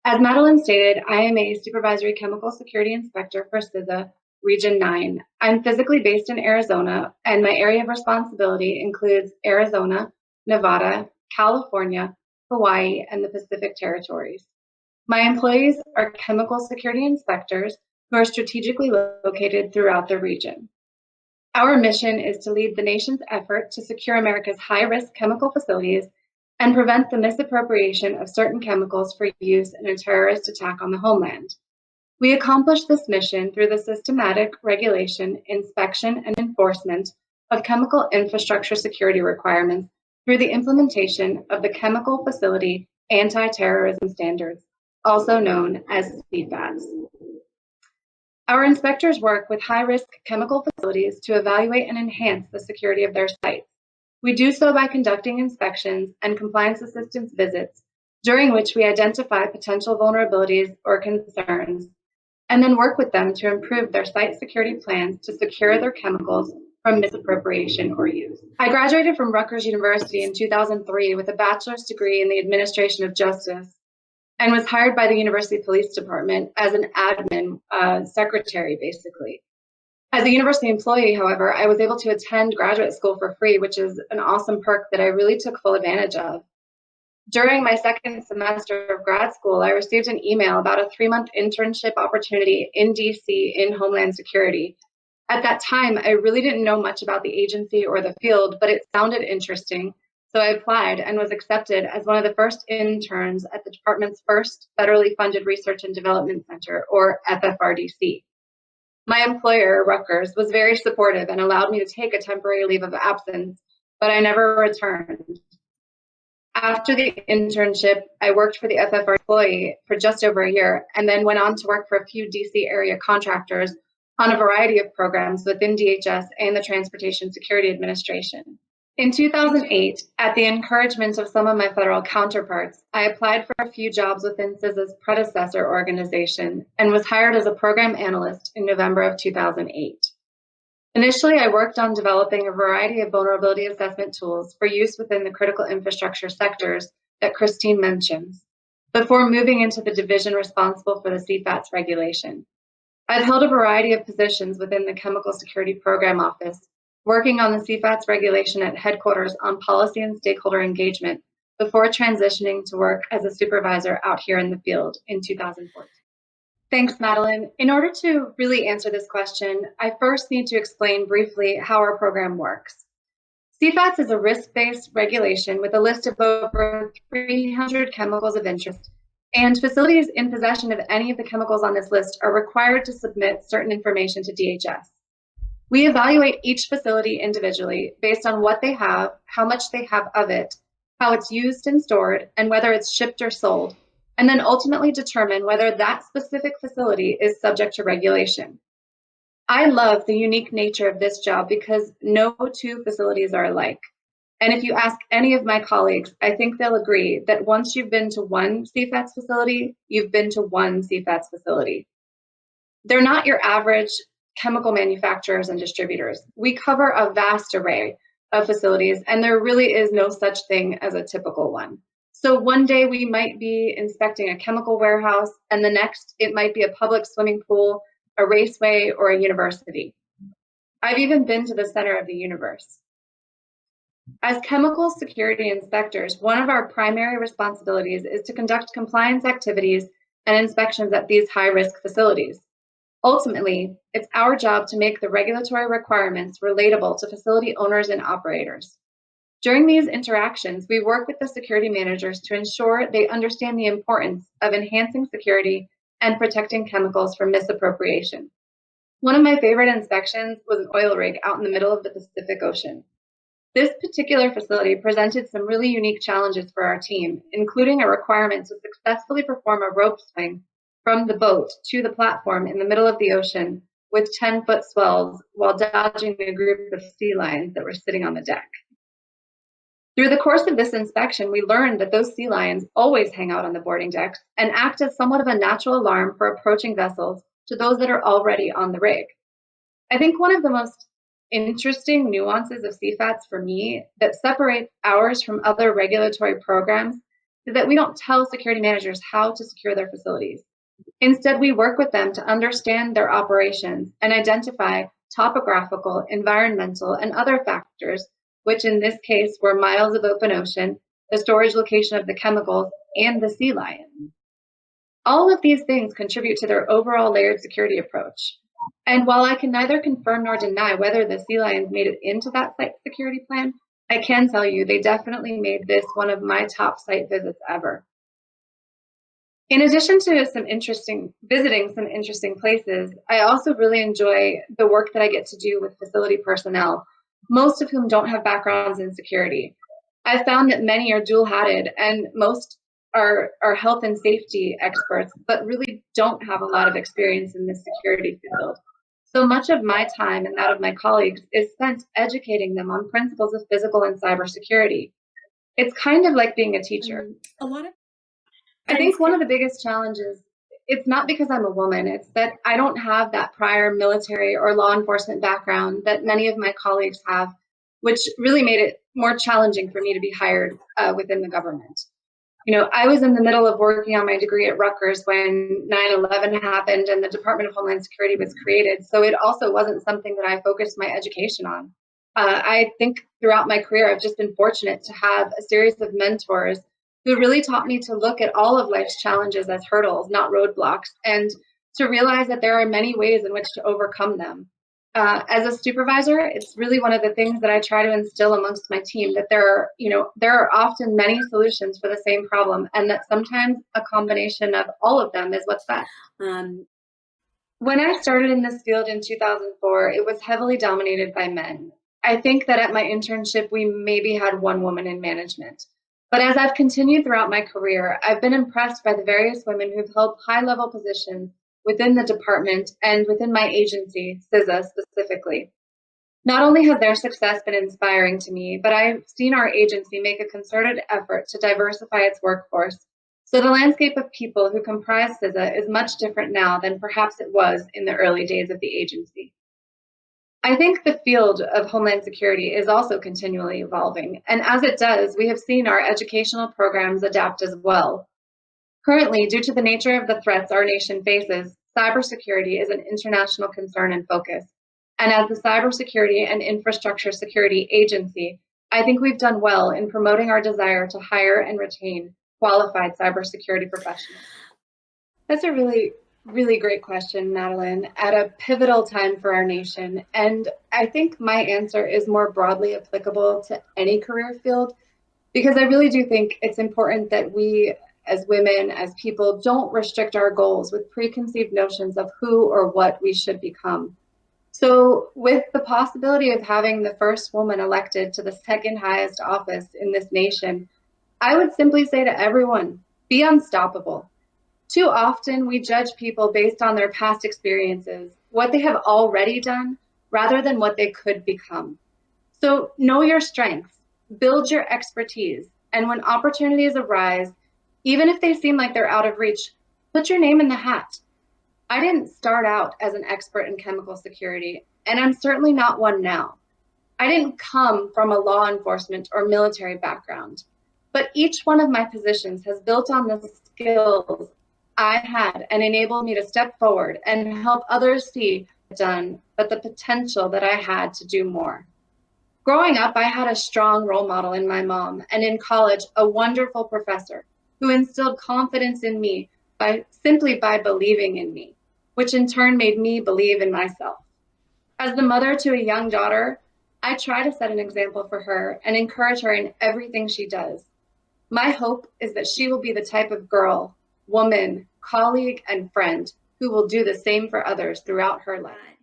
As Madeline stated, I am a Supervisory Chemical Security Inspector for CISA Region 9. I'm physically based in Arizona, and my area of responsibility includes Arizona, Nevada, California, Hawaii, and the Pacific Territories. My employees are chemical security inspectors who are strategically located throughout the region. Our mission is to lead the nation's effort to secure America's high-risk chemical facilities and prevent the misappropriation of certain chemicals for use in a terrorist attack on the homeland. We accomplish this mission through the systematic regulation, inspection, and enforcement of chemical infrastructure security requirements through the implementation of the Chemical Facility Anti-Terrorism Standards, also known as CFATS. Our inspectors work with high-risk chemical facilities to evaluate and enhance the security of their sites. We do so by conducting inspections and compliance assistance visits, during which we identify potential vulnerabilities or concerns, and then work with them to improve their site security plans to secure their chemicals from misappropriation or use. I graduated from Rutgers University in 2003 with a bachelor's degree in the administration of justice and was hired by the University Police Department as an admin secretary, basically. As a university employee, however, I was able to attend graduate school for free, which is an awesome perk that I really took full advantage of. During my second semester of grad school, I received an email about a 3-month internship opportunity in DC in Homeland Security. At that time, I really didn't know much about the agency or the field, but it sounded interesting. So I applied and was accepted as one of the first interns at the department's first federally funded Research and Development Center, or FFRDC. My employer, Rutgers, was very supportive and allowed me to take a temporary leave of absence, but I never returned. After the internship, I worked for the FFR employee for just over a year and then went on to work for a few DC area contractors on a variety of programs within DHS and the Transportation Security Administration. In 2008, at the encouragement of some of my federal counterparts, I applied for a few jobs within CISA's predecessor organization and was hired as a program analyst in November of 2008. Initially, I worked on developing a variety of vulnerability assessment tools for use within the critical infrastructure sectors that Christine mentions, before moving into the division responsible for the CFATS regulation. I've held a variety of positions within the Chemical Security Program Office, working on the CFATS regulation at headquarters on policy and stakeholder engagement before transitioning to work as a supervisor out here in the field in 2014. Thanks, Madeline. In order to really answer this question, I first need to explain briefly how our program works. CFATS is a risk-based regulation with a list of over 300 chemicals of interest, and facilities in possession of any of the chemicals on this list are required to submit certain information to DHS. We evaluate each facility individually based on what they have, how much they have of it, how it's used and stored, and whether it's shipped or sold, and then ultimately determine whether that specific facility is subject to regulation. I love the unique nature of this job because no two facilities are alike. And if you ask any of my colleagues, I think they'll agree that once you've been to one CFATS facility, you've been to one CFATS facility. They're not your average chemical manufacturers and distributors. We cover a vast array of facilities, and there really is no such thing as a typical one. So one day we might be inspecting a chemical warehouse, and the next it might be a public swimming pool, a raceway, or a university. I've even been to the center of the universe. As chemical security inspectors, one of our primary responsibilities is to conduct compliance activities and inspections at these high-risk facilities. Ultimately, it's our job to make the regulatory requirements relatable to facility owners and operators. During these interactions, we work with the security managers to ensure they understand the importance of enhancing security and protecting chemicals from misappropriation. One of my favorite inspections was an oil rig out in the middle of the Pacific Ocean. This particular facility presented some really unique challenges for our team, including a requirement to successfully perform a rope swing from the boat to the platform in the middle of the ocean with 10-foot swells while dodging a group of sea lions that were sitting on the deck. Through the course of this inspection, we learned that those sea lions always hang out on the boarding decks and act as somewhat of a natural alarm for approaching vessels to those that are already on the rig. I think one of the most interesting nuances of CFATS for me that separates ours from other regulatory programs is that we don't tell security managers how to secure their facilities. Instead, we work with them to understand their operations and identify topographical, environmental, and other factors, which in this case were miles of open ocean, the storage location of the chemicals, and the sea lions. All of these things contribute to their overall layered security approach. And while I can neither confirm nor deny whether the sea lions made it into that site security plan, I can tell you they definitely made this one of my top site visits ever. In addition to visiting some interesting places, I also really enjoy the work that I get to do with facility personnel, most of whom don't have backgrounds in security. I've found that many are dual-hatted and most are health and safety experts, but really don't have a lot of experience in this security field. So much of my time and that of my colleagues is spent educating them on principles of physical and cybersecurity. It's kind of like being a teacher. I think one of the biggest challenges, it's not because I'm a woman, it's that I don't have that prior military or law enforcement background that many of my colleagues have, which really made it more challenging for me to be hired within the government. I was in the middle of working on my degree at Rutgers when 9/11 happened and the Department of Homeland Security was created. So it also wasn't something that I focused my education on. I think throughout my career, I've just been fortunate to have a series of mentors who really taught me to look at all of life's challenges as hurdles, not roadblocks, and to realize that there are many ways in which to overcome them. As a supervisor, it's really one of the things that I try to instill amongst my team, that there are often many solutions for the same problem, and that sometimes a combination of all of them is what's best. When I started in this field in 2004, it was heavily dominated by men. I think that at my internship, we maybe had one woman in management. But as I've continued throughout my career, I've been impressed by the various women who've held high-level positions within the department and within my agency, CISA specifically. Not only has their success been inspiring to me, but I've seen our agency make a concerted effort to diversify its workforce. So the landscape of people who comprise CISA is much different now than perhaps it was in the early days of the agency. I think the field of Homeland Security is also continually evolving, and as it does, we have seen our educational programs adapt as well. Currently, due to the nature of the threats our nation faces, cybersecurity is an international concern and focus. And as the Cybersecurity and Infrastructure Security Agency, I think we've done well in promoting our desire to hire and retain qualified cybersecurity professionals. That's a really, really great question, Madeline, at a pivotal time for our nation. And I think my answer is more broadly applicable to any career field, because I really do think it's important that we, as women, as people, don't restrict our goals with preconceived notions of who or what we should become. So with the possibility of having the first woman elected to the second highest office in this nation, I would simply say to everyone, be unstoppable. Too often we judge people based on their past experiences, what they have already done, rather than what they could become. So know your strengths, build your expertise, and when opportunities arise, even if they seem like they're out of reach, put your name in the hat. I didn't start out as an expert in chemical security, and I'm certainly not one now. I didn't come from a law enforcement or military background, but each one of my positions has built on the skills I had and enabled me to step forward and help others see done, but the potential that I had to do more. Growing up, I had a strong role model in my mom, and in college, a wonderful professor who instilled confidence in me simply by believing in me, which in turn made me believe in myself. As the mother to a young daughter, I try to set an example for her and encourage her in everything she does. My hope is that she will be the type of girl, woman, colleague, and friend who will do the same for others throughout her life.